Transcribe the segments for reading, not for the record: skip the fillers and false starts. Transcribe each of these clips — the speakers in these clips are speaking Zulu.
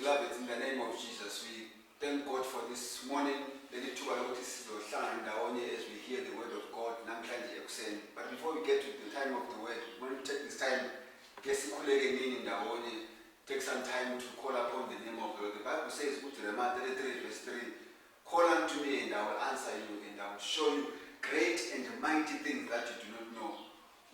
Beloved, in the name of Jesus, we thank God for this morning. As we hear the word of God, but before we get to the time of the word, we want to take this time, take some time to call upon the name of God. The Bible says, Jeremiah 33 verse 3, call unto me and I will answer you and I will show you great and mighty things that you do not know.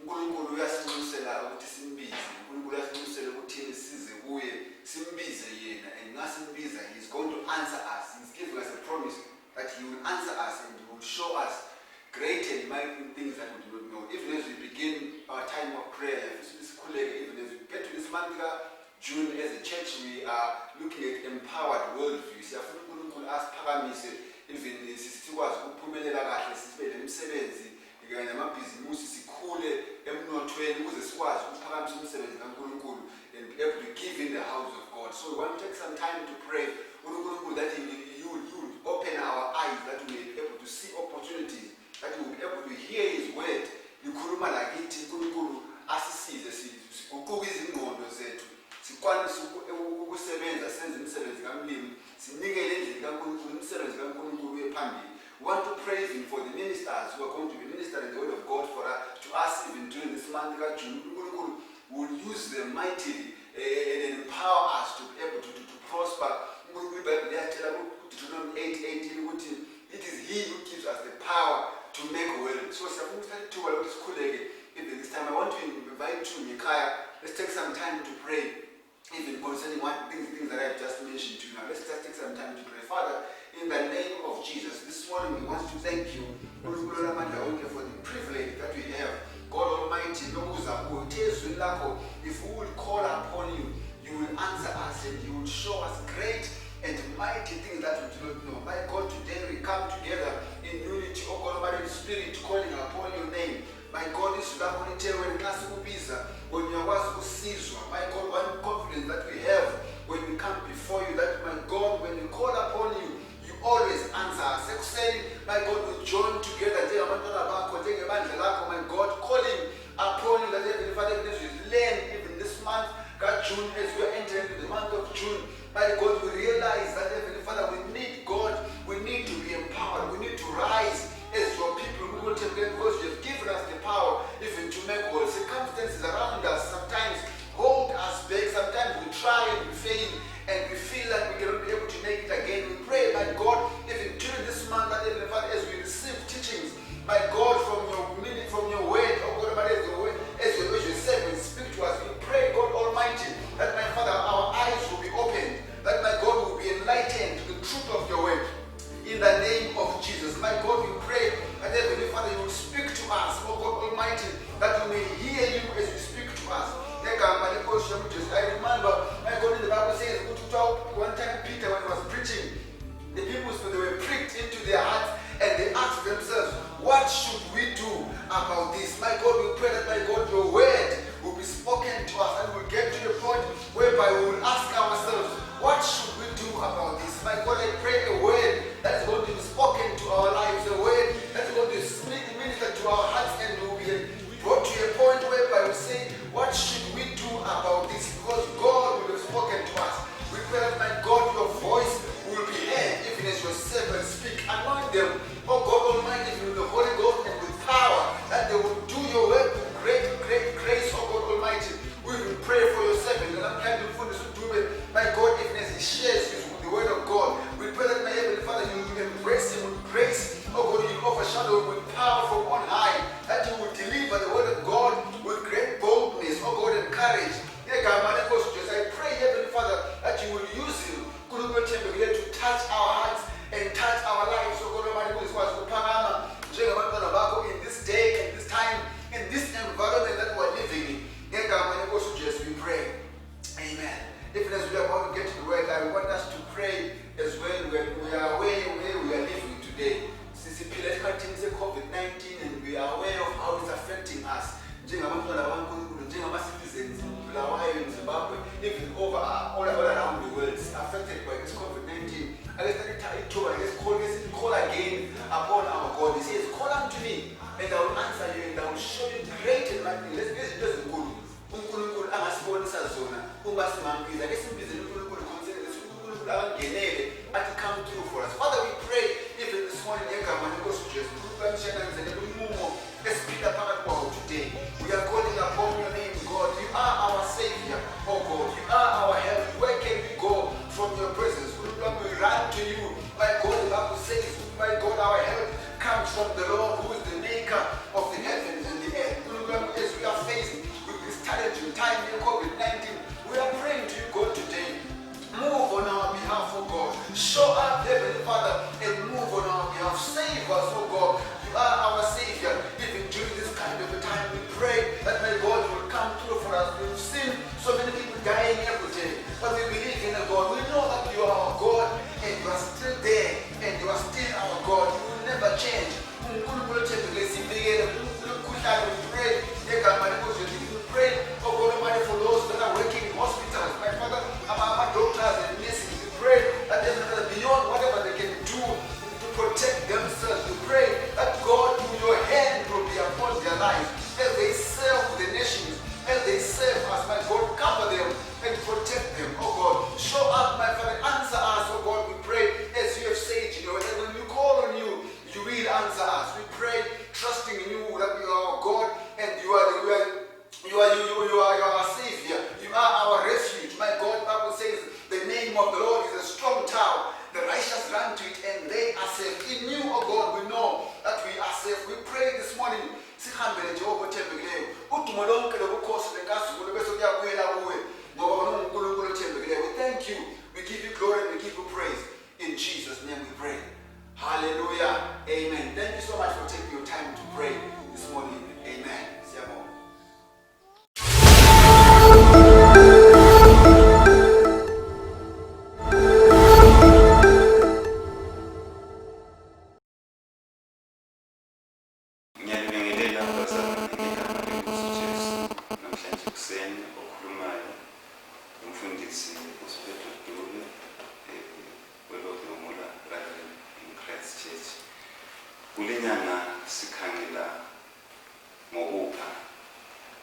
uNkulunkulu uyasimisela ukuthi simbize, uNkulunkulu uyasimisela ukuthi size kuye simbize yena, and ngasimbiza he's going to answer us. He's giving us a promise that he will answer us and he will show us great and mighty things that we do not know. Even as we begin our time of prayer, even as we get to this month of June as a church, we are looking at empowered worldview. Siyafuna uNkulunkulu asiphakamise even sikwazi ukuphumelela kahle sibe nemisebenzi kanye namabhizimusi sikhule emnothweni ukuze sikwazi ukuphakamisa umsebenzi kaNkulunkulu and be able to give in the house of God. So we want to take some time to pray uNkulunkulu that you will open our eyes, that we may be able to see opportunities, that we will be able to hear his word. Likhuluma lakithi uNkulunkulu asisize siguquke izingqondo zethu sikwanise ukusebenza senze imisebenzi kaMlimi sinikele endlini kaNkulunkulu imisebenzi kaNkulunkulu ephambili. We want to praise him for the ministers who are going to be ministering the word of God for us, to us even during this month of June. Will use them mightily and empower us to be able to prosper. Deuteronomy 8:18, it is he who gives us the power to make wealth. So even this time I want to invite you, Micaiah. Let's take some time to pray, even concerning things that I've just mentioned to you now. Let's just take some time to pray. Father, in the name of Jesus, this morning we want to thank you for the privilege that we have. God Almighty knows that if we will call upon you, you will answer us and you will show us great and mighty things that we do not know. My God, today we come together in unity, oh God Almighty, in spirit, calling upon your name. My God, this is when you are my God, one confidence that we have when we come before you, that my God, when we call upon you, you always answer us. My God, we join together, my God, calling upon you, that every Father, as we learn even this month, God, June, as we are entering into the month of June, my God, we realize that every Father, we need God, we need to be empowered, we need to rise as your people, because you have given us the power even to make all circumstances around us sometimes hold us back. Sometimes we try and we fail and we feel like we cannot be able to make it again. We pray, my God, even during this month, that even as we receive teachings, my God, from your word, oh God, as your servants speak to us, we pray, God Almighty, that my Father, our eyes will be opened, that my God will be enlightened to the truth of your word. In the name of Jesus, my God, we pray that Heavenly Father, you will speak to us, oh God Almighty, that we may hear you as you speak to us. I remember, my God, in the Bible says, one time Peter, when he was preaching, the people, they were pricked into their hearts and they asked themselves, what should we do about this? My God, we pray that, my God, your word will be spoken to us and we'll get to the point whereby we will ask ourselves, what should we do about this? My God, I pray a word that is going to be spoken to our lives, a word that is going to minister to our hearts, and we will be brought to a point whereby we say, what should we do about this? Because God will have spoken to us. We pray that, my God, your voice will be heard even as your servants speak. Anoint them, oh God Almighty, with the Holy Ghost and with power, that they will do your work with great grace, oh God Almighty. We will pray for your servant, and I'm trying to put this to it, my God, even as he shares the word of God. We pray that, my Heavenly Father, you will embrace him with grace, oh God, you will overshadow him with power from on high, that you will deliver the word of God with great boldness, oh God, and courage. I pray, Heavenly Father, that you will use him to touch our hearts and touch our lives, oh God Almighty, in this day and this time, in this environment that we are living in. We pray. Amen. Even as we are about to get to the word, I want us to pray as well when we are aware where we are living today. Since the COVID-19, and we are aware of how it's affecting us. Citizens in Zimbabwe, even all around the world, is affected by this COVID-19. Let's call again upon our God. He says, call unto me, and I will answer you, and I will show you great and mighty. Let's get it. uNkulunkulu angasibonisa zona ungasimambiza ke simbize uNkulunkulu concerning come through for us. Father, we pray even this morning, today. We are calling upon your name, God. You are our Savior, oh God. You are our help. Where can we go from your presence? We run to you. My God, the Bible says, my God, our help comes from the Lord, who is the maker of the heavens and the earth. As we are faced with this challenging time in COVID-19, we are praying to you, God, today. Move on our behalf, oh God. Show up, Heavenly Father, and move on our behalf. Save us, oh God. You are our Savior. Even during this kind of a time, we pray that my God will come through for us. We've seen so many people dying every day, but we believe in a God. We know that you are our God, and you are still there, and you are still our God. You will never change. We pray, oh God Almighty, for those that are working in hospitals, my Father, our doctors and nurses. We pray that beyond whatever they can do to protect themselves, we pray that God, your hand will be upon their lives as they serve the nations, as they serve us, my God, cover them and protect them, oh God. Show up, my Father, answer us, oh God, we pray, as you have said, you know, and when we call on you, you will answer us. We pray, trusting in you that you are our God and you are our Savior. You are our refuge. My God, the Bible says the name of the Lord is a strong tower. The righteous run to it and they are safe. In you, oh God, we know that we are safe. We pray this morning. We thank you. We give you glory and we give you praise. In Jesus' name we pray. Hallelujah. Amen. Thank you so much for taking your time to pray this morning. Amen. kulenyanga sikhangela ngokupha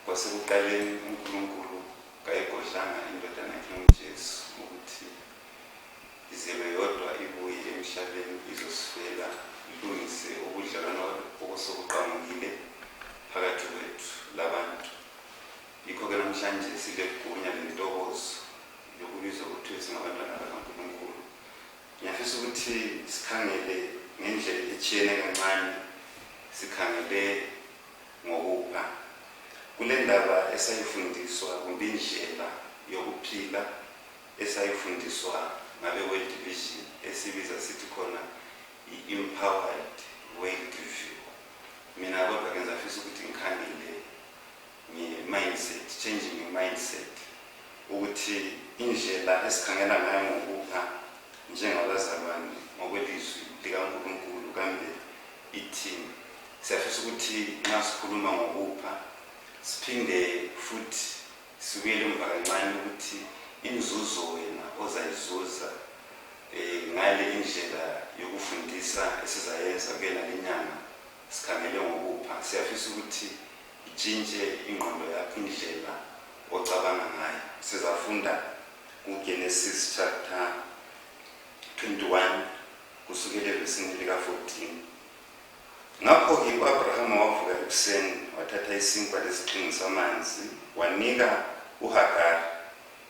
kwasekuqaleni uNkulunkulu kayigodlanga indodana yakhe uJesu ukuthi izelwe yodwa ibuye emhlabeni izosifela ilungise ubudlelwano obusokuqhamukile phakathi kwethu labantu. Yikho-ke namhlanje silegunya lentokozo yokubizwa ukuthi singabantwana bakaNkulunkulu. Ngiyafisa ukuthi sikhangele ngendlela ethiyene kancane, sikhangele ngokupha. Kule ndaba esayifundiswa kumbe indlela yokuphila esayifundiswa ngabe World Vision esibiza sithi khona i-empowered world view. Mina kodwa ke ngizafisa ukuthi ngikhangele nge-mindset, changing your mindset, ukuthi indlela esikhangela ngayo ngokupha njengabazalwane ngokwelizwi likaNkulunkulu kambe ithini. Siyafisa ukuthi nxa sikhuluma ngokupha siphinde futhi sibuyele emva kancane ukuthi inzuzo wena ozayizuza ngale indlela yokufundisa esizayenza kela lenyanga sikhangele ngokupha. Siyafisa ukuthi itshintshe ingqondo yakho, indlela ocabanga ngayo. Sizafunda kuGenesis chapter 21 kusukela evesini lika-14. Ngakho-ke u-Abrahama wavuka ekuseni wathatha isinkwa lesiqhingi samanzi wanika uHagari,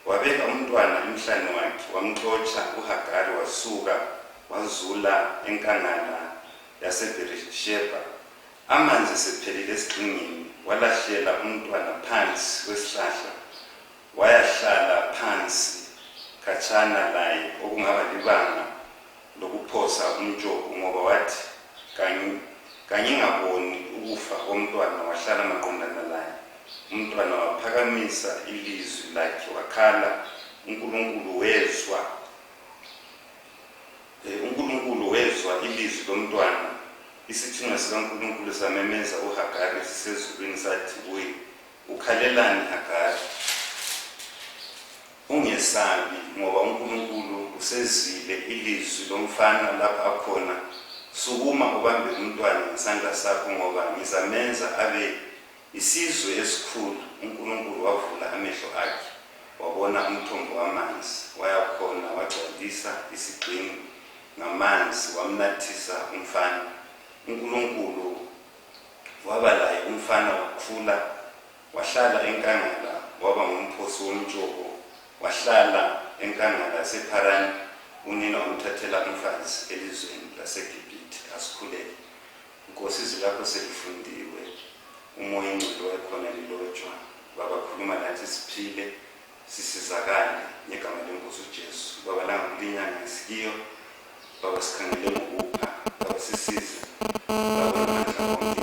wabeka umntwana emhlane wakhe, wamxotsha uHagari wasuka wazula enkangala yaseBerisheba. Amanzi sephelile esiqhingini, walahlela umntwana phansi kwesihlahla, wayahlala phansi khatshana laye okungaba libanga lokuphosa umjovo, ngoba wathi kangingaboni ukufa komntwana. Wahlala maqondana laye. Umntwana waphakamisa ilizwi lakhe wakhala. uNkulunkulu wezwa ilizwi lomntwana. Isithunywa sikaNkulunkulu samemeza uHagari sisezulwini sathi kuye, ukhalelani Hagari? Ungesabi, ngoba uNkulunkulu usezwile ilizwi lomfana lapha akhona. Sukuma ubambe umntwana ngesandla sakho, ngoba ngizamenza abe isizwe esikhulu. uNkulunkulu wavula amehlo akhe wabona umthombo wamanzi, wayakhona wagcwalisa wambilisa isigxingi ngamanzi wamnathisa umfana. uNkulunkulu waba laye umfana wakhula, wahlala enkangala, waba ngumphosi womjobo, wahlala enkangala yasePharani. Unina wamthathela umfazi elizweni laseGibhithe asikhulele. Inkosi izwi lakho selifundiwe, umoya ingcwele wayekhona lilotshwa. Baba khuluma nathi siphile, sisizakale ngegama lenkosi uJesu. Baba langa kulinyanga isikiyo, Baba sikhangele ngokupha, Baba sisize, Baba namandla wonke,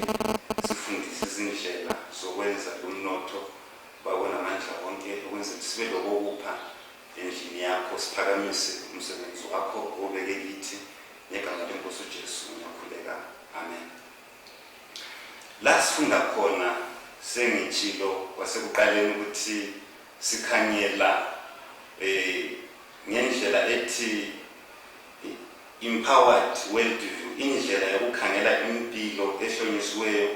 sifundise izindlela zokwenza umnotho, Baba namandla wonke ukwenza sibe lokupha endlini yakho, siphakamise umsebenzi wakho obeke kithi ngegama lenkosi uJesu ngiyakhuleka. Amen. La sifunda khona sengitshilo kwasekuqaleni ukuthi sikhanyela ngendlela ethi empowered worldview, indlela yokukhangela impilo ehlonyisiweyo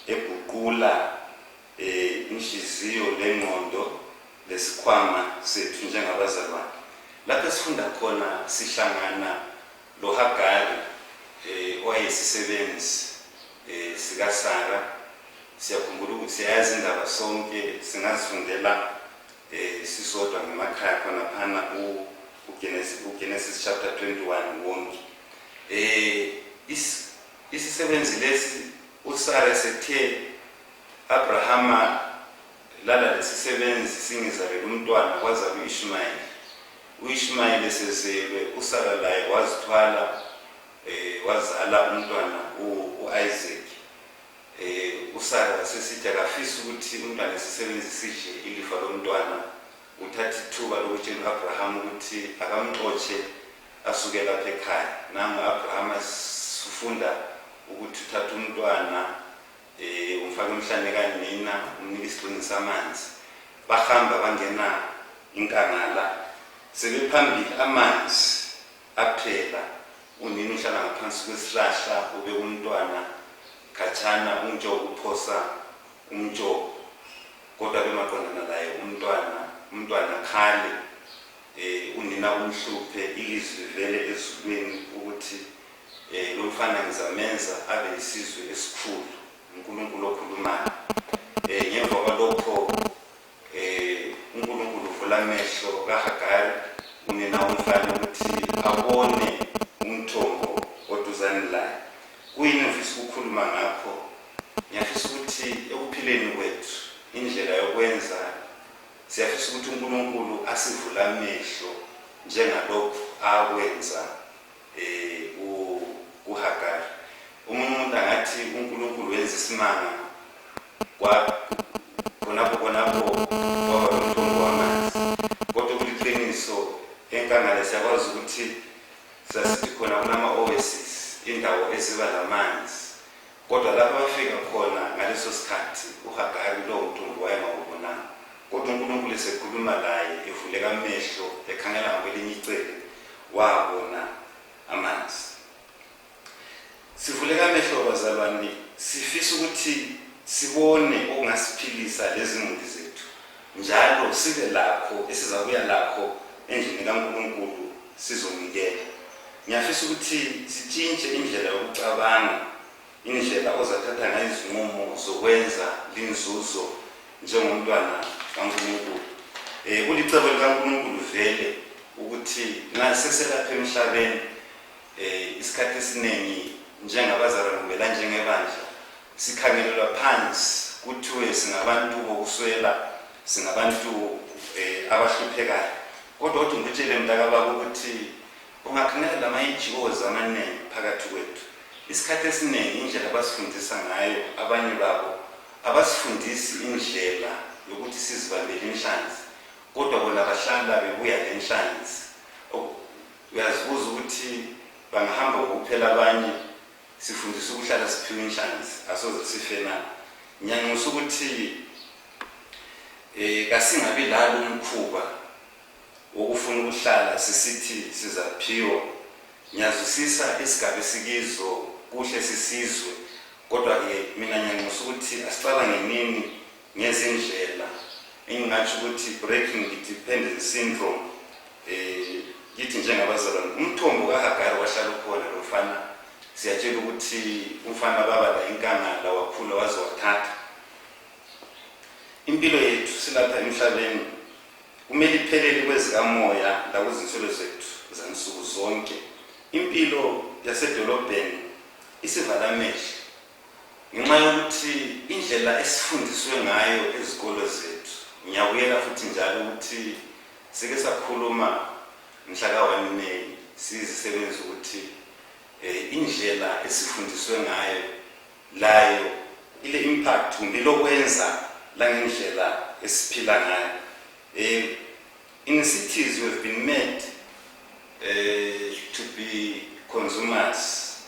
eguqula inhliziyo lengqondo lesikhwama sethu njengabazalwane. Lapho sifunda khona sihlangana loHagari owayesisebenzi sikaSara. Siyakhumbula ukuthi siyazi indaba sonke, singazifundela sisodwa ngemakhaya khona phana uGenesis chapter 21 wonke. Isisebenzi lesi uSara sethe Abrahama lala lesisebenzi singizalele umntwana, wazala uIshmayeli. uIshmayeli esezelwe uSara laye wazithwala wazala umntwana uIsaac. uSara sesithi akafisa ukuthi umntwana esisebenzi sidle ilifa lomntwana, uthatha ithuba lokutshela uAbraham ukuthi akamxotshe asuke lapha ekhaya. Nami uAbraham sifunda ukuthi uthatha umntwana umfake emhlane kanina, umnika isigxingi samanzi. Bahamba bangena inkangala, sebephambili amanzi aphela. Unina uhlala ngaphansi kwesihlahla, ube umntwana khatshana umjobo uphosa umjobo, kodwa bemaqondana laye umntwana khale. Unina umhluphe, ilizwi vele ezulwini ukuthi lo mfana ngizamenza abe isizwe esikhulu, uNkulunkulu okhulumayo. Ngemva kwalokho uNkulunkulu uvula amehlo kaHagari, unina womfana ukuthi abone umthombo oduzane laye. Kuyini ngifisa ukukhuluma ngakho? Ngiyafisa ukuthi ekuphileni kwethu indlela yokwenza, siyafisa ukuthi uNkulunkulu asivule amehlo njengalokho akwenza uHagari. Umuntu angathi uNkulunkulu wenza isimanga khonapho kwaba lomthombo wamanzi, kodwa kuliqiniso enkangala siyakwazi ukuthi sasithi khona kunama-oasis, indawo eziba lamanzi, kodwa lapho bafika khona ngaleso sikhathi uHagari lowo mthombo wayengawubonanga. Kodwa uNkulunkulu esekhuluma laye, evuleka amehlo, ekhangela ngakwelinye icele, wabona amanzi. Sivuleka amehlo bazalwane, sifisa ukuthi sibone okungasiphilisa lezi muli zethu, njalo sibe lakho esizakuya lakho endlini kaNkulunkulu sizonikela. Ngiyafisa ukuthi sitshintshe indlela yokucabanga, indlela ozathatha ngayo izinqumo zokwenza linzuzo njengomntwana kaNkulunkulu. Kulicebo likaNkulunkulu vele ukuthi naseselapha emhlabeni isikhathi esiningi njengabazalwane la njengebandla sikhangelelwa phansi, kuthiwe singabantu bokuswela, singabantu abahluphekayo. Kodwa uthi ngikutshele mntakababa ukuthi ungakhangela lama-NGOs amaningi phakathi kwethu. Isikhathi esiningi indlela abasifundisa ngayo, abanye babo abasifundisi indlela yokuthi sizibambele inhlanzi, kodwa bona bahlala bebuya lenhlanzi. Uyazibuza ukuthi bangahamba ngokuphela abanye, sifundisa ukuhlala siphiwe inhlanzi, asoze sife na. Ngiyanxusa ukuthi kasingabi lalo umkhuba wokufuna ukuhlala sisithi sizaphiwa. Ngiyazwisisa isigaba esikizo, kuhle sisizwe, kodwa-ke mina ngiyanxusa ukuthi asicabange nini ngezindlela engingatsho ukuthi breaking the dependence syndrome kithi njengabazalwane umthombo kaHagari wahlala ukhona lo mfana siyatshela ukuthi umfana baba la inkangala wakhula waze wathatha impilo yethu silapha emhlabeni kumele iphelele kwezikamoya la kuzinsolo zethu zansuku zonke. Impilo yasedolobheni isivala amehlo ngenxa yokuthi indlela esifundiswe ngayo ezikolo zethu. Ngiyabuyela futhi njalo ukuthi sike sakhuluma mhla ka-1 May sizisebenza ukuthi indlela esifundiswe ngayo layo ile impact kumbe lokwenza la ngendlela esiphila ngayo. In cities we've been made to be consumers,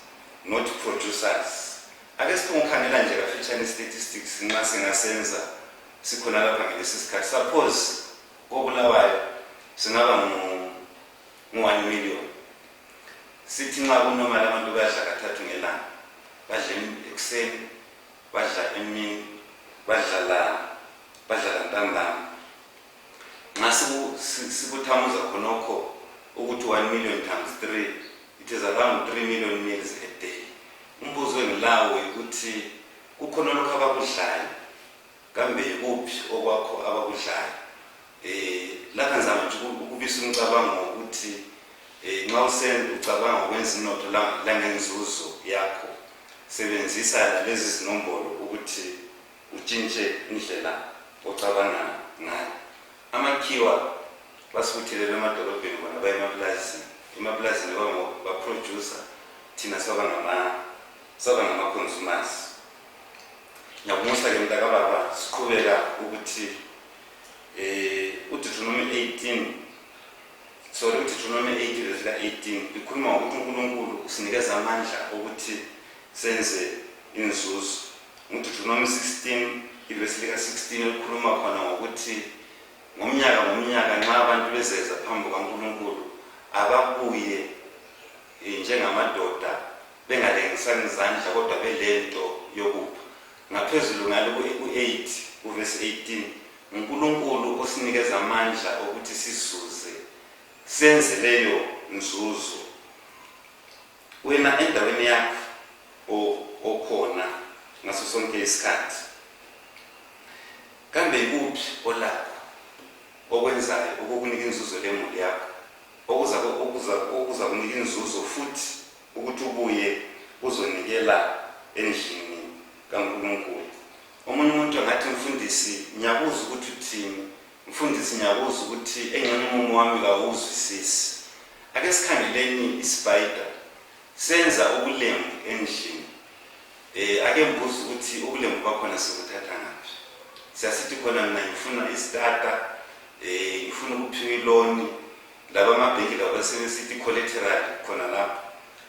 not producers. Ake sikhangela nje kafitshane statistics nxa singasenza sikhona lapha ngalesi sikhathi. Suppose koBulawayo singaba ngu-1 million. Sithi nxa kunormal abantu bayadla kathathu ngelanga, badla ekuseni, badla emini, badla ntambama. Nxa sikuthamuza khonokho ukuthi 1 million times 3, it is around 3 million meals a day. Umbuzo engilawo ukuthi kukhona lokho abakudlayo kambe kuphi okwakho abakudlayo. Lapha ngizama nje ukubisa umcabango ukuthi nxa usenza ucabanga ukwenza inotho la ngenzuzo yakho sebenzisa lezi zinombolo ukuthi utshintshe indlela ocabanga ngayo. Amakhiwa basifuthelele emadolobheni bona baye emapulazini ba-producer thina saba ngama-consumers. Ngiyakumusa-ke mntakababa siqhubeka ukuthi uDeuteronomy 8 verse 18 ikhuluma ngokuthi uNkulunkulu usinikeza amandla ukuthi senze inzuzo. UDeuteronomy 16 verse 16 ukhuluma khona ngokuthi ngomnyaka nxa abantu bezeza phambi kaNkulunkulu ababuye njengamadoda bengalengisani izandla kodwa belento yokupha. Ngaphezulu ngalo ku-8 verse 18 uNkulunkulu osinikeza amandla ukuthi sizuze senze leyo nzuzo. Wena endaweni yakho okhona ngaso sonke isikhathi kambe kuphi olapho okwenzayo ukukunika inzuzo lemuli yakho okuza kunika inzuzo futhi ukuthi ubuye uzonikela endlini kaNkulunkulu. Omunye umuntu angathi mfundisi ngiyabuza ukuthi uthini, mfundisi ngiyabuza ukuthi engxenye umumo wami kawuzwisisi. Ake sikhangeleni ispider senza ubulembu endlini. Ake mbuza ukuthi ubulembu bakhona sikuthatha ngaphi. Siyasithi khona mina ngifuna istarter, ngifuna ukuphiwa iloni, laba amabhenki laba sebesithi collateral khona lapha.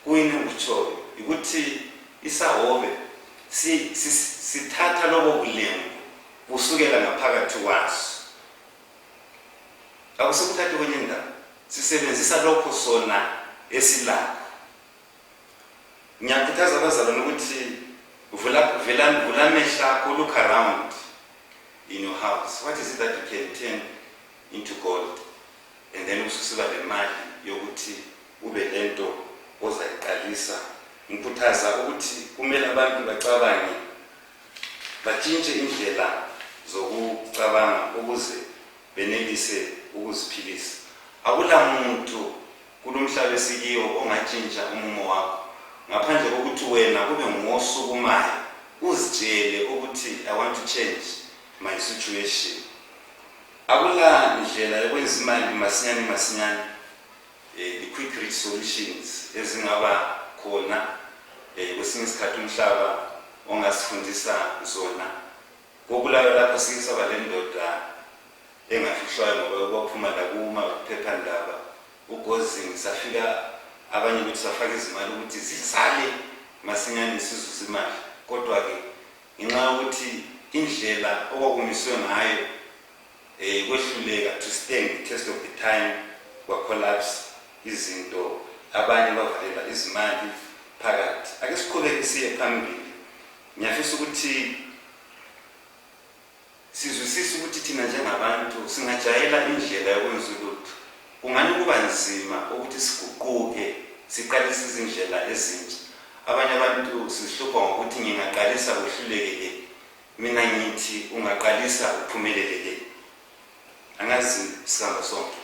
Kuyini ukutshoyo ukuthi isahobe sithatha lobo bulembu kusukela ngaphakathi kwaso. Akusikuthatha kwenye ndawo, sisebenzisa lokho sona esilapho. Ngiyakhuthaza abazalwane ukuthi vula amehlo akho, look around in your house. What is it that you can turn into gold? And then ususiba le mali yokuthi ube lento ozayiqalisa. Ngikhuthaza ukuthi kumele abantu bacabange batshintshe indlela zokucabanga ukuze benelise ukuziphilisa. Akula muntu kulomhlaba esikiyo ongatshintsha umumo wakho ngaphandle kokuthi wena kube ngosukumayo uzitshele ukuthi I want to change my situation. Akula ndlela yokwenza imali masinyane quick rich solutions ezingaba khona kwesinye isikhathi umhlaba ongasifundisa zona. KoBulawayo lapho sikisaba le ndoda engafihlwayo ngoba kwaphuma la kumaphephandaba ugozini safika abanye bethu safaka izimali ukuthi zisale masinyane sizuze imali. Kodwa-ke ngenxa yokuthi indlela okwakumiswe ngayo kwehluleka to stand the test of the time kwa-collapse izinto, abanye bavalela izimali phakathi. Ake siqhubeke siye phambili. Ngiyafisa ukuthi sizwisise ukuthi thina njengabantu singajayela indlela yokwenza ulutho kungani kuba nzima ukuthi siguquke siqalise izindlela ezintsha. Abanye abantu sihlupha ngokuthi ngingaqalisa uhluleke, mina ngithi ungaqalisa uphumelele. Angazi sihamba sonke.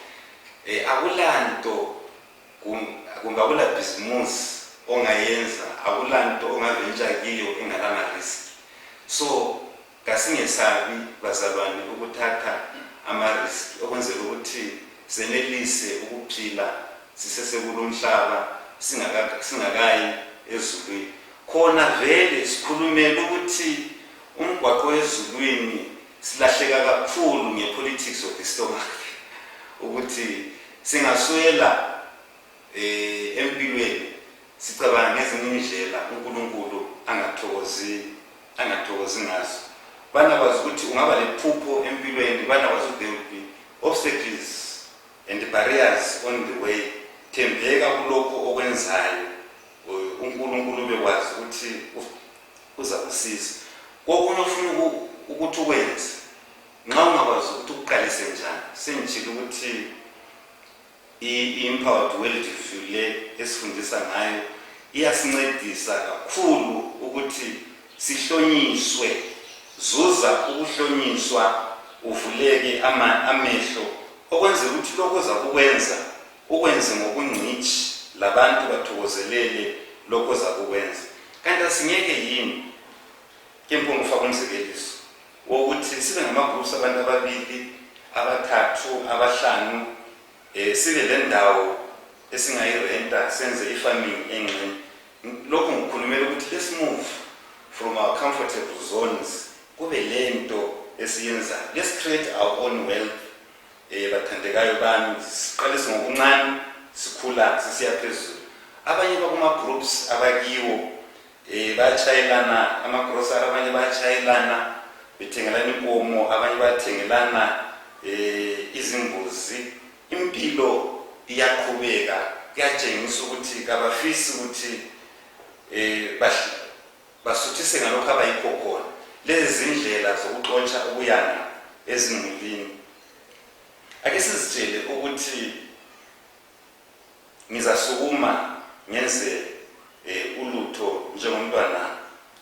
Akulanto kungabula business ongayenza, akulanto ongaventure kiyo engalama risk. So kasingesabi bazalwane ukuthatha ama risk okwenzela ukuthi senelise ukuphila sisesekulomhlaba singakayi ezulwini. Khona vele sikhulumela ukuthi umgwaqo ezulwini silahleka kakhulu ngepolitics of the stomach, ukuthi singaswela empilweni sicabanga ngezinye indlela uNkulunkulu angathokozi ngazo. Bana bazi ukuthi ungaba lephupho empilweni, bana bazi there will be obstacles and barriers on the way. Thembeka kulokho okwenzayo, uNkulunkulu bekwazi ukuthi uza kusiza. Kokunye ufuna ukuthi ukwenze, nxa ungakwazi ukuthi uqalise njani. Sengitshilo ukuthi i-empowered worldview le esifundisa ngayo iyasincedisa kakhulu ukuthi sihlonyiswe. Zuza ukuhlonyiswa, uvuleke amehlo okwenzela ukuthi lokho zakukwenza ukwenze ngokungcithi labantu bathokozelele lokho zakukwenza. Kanti asingeke yini kempo ngifaka umzekeliso wokuthi sibe ngama-groups abantu ababili, abathathu, abahlanu, sibe le ndawo esingayirenta senze i-farming engxenye. Lokho ngikhulumela ukuthi let's move from our comfortable zones kube lento esiyenza. Let's create our own wealth. Bathandekayo bami, siqalise ngokuncane sikhula sisiya phezulu. Abanye bakuma-groups abakiwo bayachayelana ama-grocery, abanye bayachayelana bethengelana inkomo, abanye bathengelana izimbuzi. Impilo iyaqhubeka, kuyatshengisa ukuthi kabafisi ukuthi basuthise ngalokho abayikho khona. Lezi zindlela zokuxotsha ubuyana ezimulini, ake sizitshele ukuthi ngizasukuma ngenze ulutho njengomntwana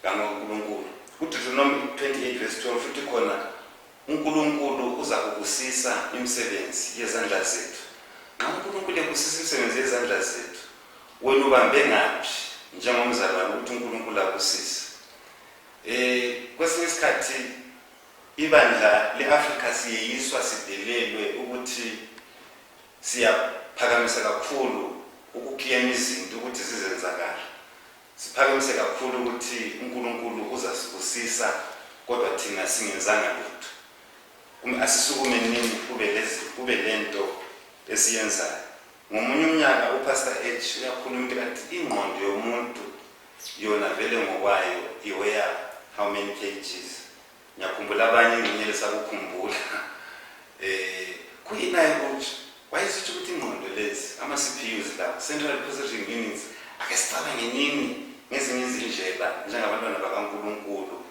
kaNkulunkulu. UDeuteronomy 28:12 futhi khona uNkulunkulu uza kubusisa imisebenzi yezandla zethu. Nxa uNkulunkulu ebusisa imisebenzi yezandla zethu, wena ubambe ngaphi njengomzalwane ukuthi uNkulunkulu abusise? Kwesinye isikhathi ibandla le-Afrika siyeyiswa sidelelwe ukuthi siyaphakamisa kakhulu ukuklema izinto ukuthi zizenzakala. Siphakamise kakhulu ukuthi uNkulunkulu uzasibusisa kodwa thina singenzanga lutho. Asisukume nini kube lento esiyenzayo. Ngomunye umnyaka uPastor H uyakhuluma ukuthi ingqondo yomuntu yona vele ngokwayo iweya how many kgs. Ngiyakhumbula abanye nginyele sakukhumbula kuyinayo ukuthi wayesithi ukuthi ingqondo lezi ama-CPUs la central processing units ake sicabange nini ngezinye izindlela njengabantwana bakaNkulunkulu.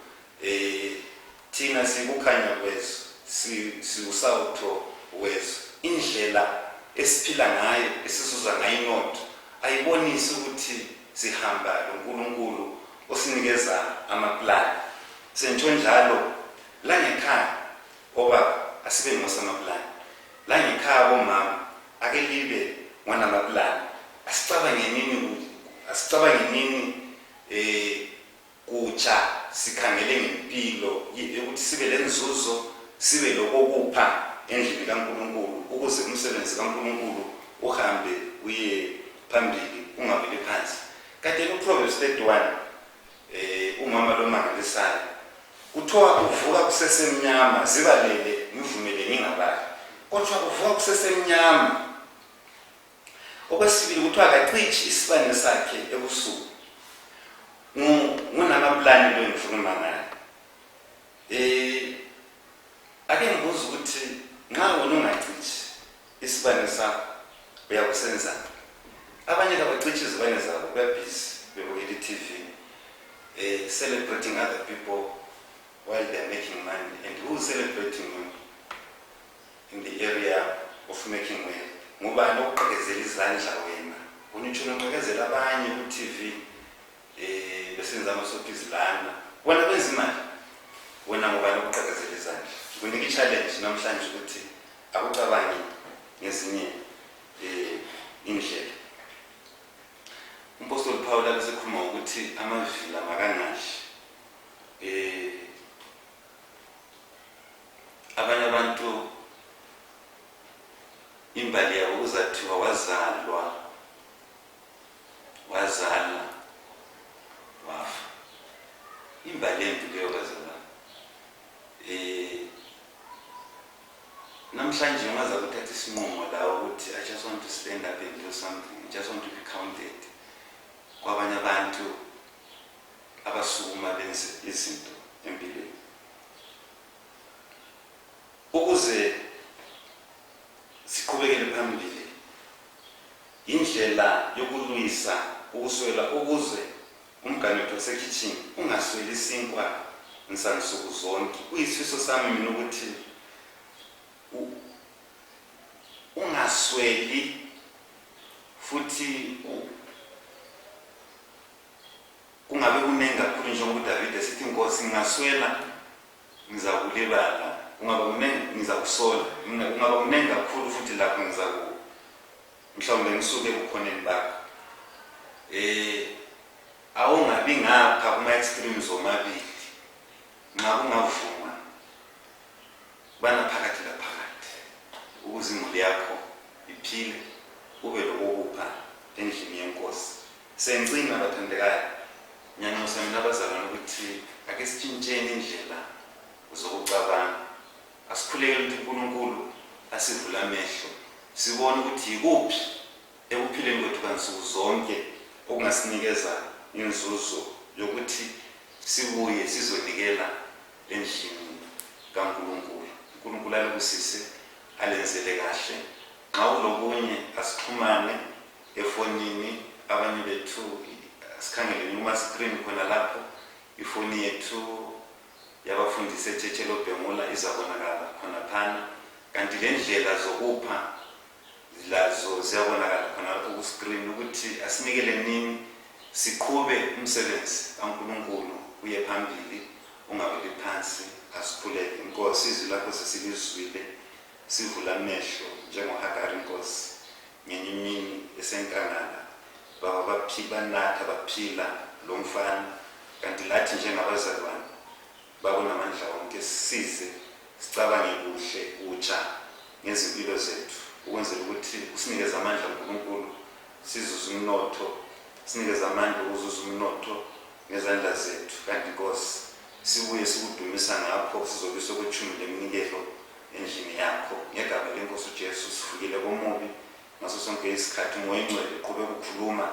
Thina sikukhanya kwezo, siusawutho wezo. Indlela esiphila ngayo, esizuza ngayo inotho, ayibonisi ukuthi sihamba loNkulunkulu osinikeza amaplani. Sentsho njalo la ngekhaya oba asibe ngosamaplani, la ngekhaya bomama ake libe ngonamaplani. Asicabange nini kutsha sikhangele ngempilo ukuthi sibe lenzuzo, sibe lokupha endlini kaNkulunkulu ukuze umsebenzi kaNkulunkulu uhambe uye phambili ungabeli phansi. Kanti uProverbs 31 umama lo mangalisayo kuthiwa uvuka kusesemnyama, zibalele ngivumele ngingabali, kodwa uvuka kusesemnyama. Okwesibili kuthiwa akacithi isibane sakhe ebusuku. Ngunamaplani lo engifuna ngayo. Ake ngibuza ukuthi nxa wena ungacithi isibane sakho uyakusenza. Abanye kabacithi izibane zabo babhizi bebukela iTV celebrating other people while they are making money. And who is celebrating you in the area of making wealth? ngubani okuqhekezela izandla wena unitsho noqhekezela abanye ku-TV besenza amasophizi lana wena benza imali wena ngubani okuqhekezela izandla kunika i-challenge namhlanje ukuthi akucabangi ngezinye indlela. Umpostoli Paul abesekhuluma ukuthi amavila makangashi abanye abantu imbali yabo uzathiwa wazala wafa imbali embi leyo bazalwane. Namhlanje ungaza kuthatha isinqumo la ukuthi I just want to stand up and do something, I just want to be counted. Kwabanye abantu abasukuma benze izinto empilweni ukuze siqhubekele phambili indlela yokulwisa ukuswela ukuze umngane wethu wasekitchen ungasweli isinkwa nsansuku zonke. Kuyisifiso sami mina ukuthi ungasweli futhi kungabe kunengi kakhulu njengoba uDavid esithi inkosi ngingaswela ngizakulibala, ungaba kunengi ngizakusola, ungaba kunengi kakhulu futhi lapho mhlawumbe ngisuke ukukhoneni bakho. Awungabi ngapha kuma extremes omabili nxa ungavuma bana phakathi laphakathi ukuze imuli yakho iphile ube lokupha endlini yenkosi. Sengcina bathandekayo nyanyosa mina abazalwane ukuthi ake sitshintsheni indlela zokucabanga, asikhulekele ukuthi uNkulunkulu asivule amehlo sibone ukuthi yikuphi ekuphileni kwethu kansuku zonke okungasinikeza inzuzo yokuthi sibuye sizonikela endlini kaNkulunkulu. uNkulunkulu alibusise alenzele kahle. Nxa ulokunye asixhumane efonini, abanye bethu sikhangele kuma screen khona lapho ifoni yethu yabafundisi eTshetshele Bhengula izabonakala khona phana, kanti le ndlela zokupha zilazo ziyabonakala khona lapho ku screen ukuthi asinikele nini siqhube umsebenzi kaNkulunkulu uye phambili ungabeli phansi asikhuleke. Inkosi izwi lakho sesilizwile sivula amehlo njengoHagari inkosi ngenye imini esenkangala baba banatha baphila lo mfana, kanti lathi njengabazalwane babona amandla wonke sisize sicabange kuhle utsha ngezimpilo zethu ukwenzela ukuthi usinikeze amandla uNkulunkulu sizuze umnotho, sinikeze amandla ukuzuza umnotho ngezandla zethu, kanti inkosi sibuye sikudumisa ngapho sizobisa kwethumi leminikelo endlini yakho. Ngegama lenkosi uJesu sifukile komubi ngaso sonke isikhathi, uMoya Ingcwele uqhubeka ukukhuluma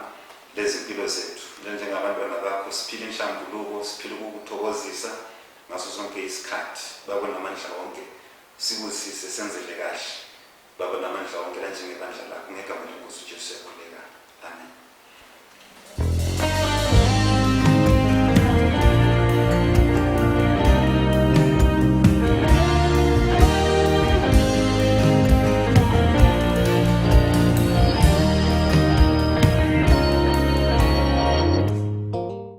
lezi impilo zethu njengabantwana bakho, siphile inhlambuluko, siphile ukukuthokozisa ngaso sonke isikhathi. Babona amandla wonke sibusise senzele kahle, babona amandla wonke lanjengebandla lakho ngegama lenkosi uJesu yakhuleka. Amen.